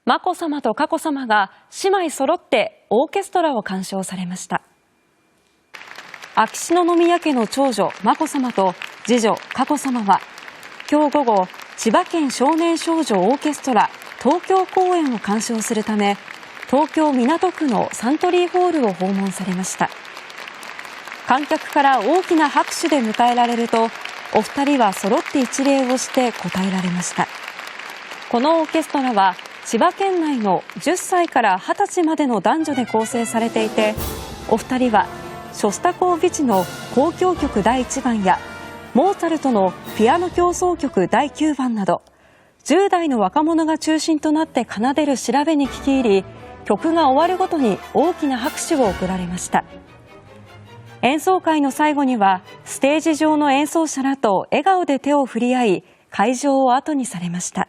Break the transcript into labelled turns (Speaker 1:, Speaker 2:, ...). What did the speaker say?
Speaker 1: 眞子さまと佳子さまが姉妹揃ってオーケストラを鑑賞されました。秋篠宮家の長女眞子さまと次女佳子さまは今日午後、千葉県少年少女オーケストラ東京公演を鑑賞するため、東京港区のサントリーホールを訪問されました。観客から大きな拍手で迎えられると、お二人は揃って一礼をして応えられました。このオーケストラは千葉県内の10歳から20歳までの男女で構成されていて、お二人はショスタコーヴィチの交響曲第1番やモーツァルトのピアノ協奏曲第9番など10代の若者が中心となって奏でる調べに聞き入り、曲が終わるごとに大きな拍手を送られました。演奏会の最後にはステージ上の演奏者らと笑顔で手を振り合い、会場を後にされました。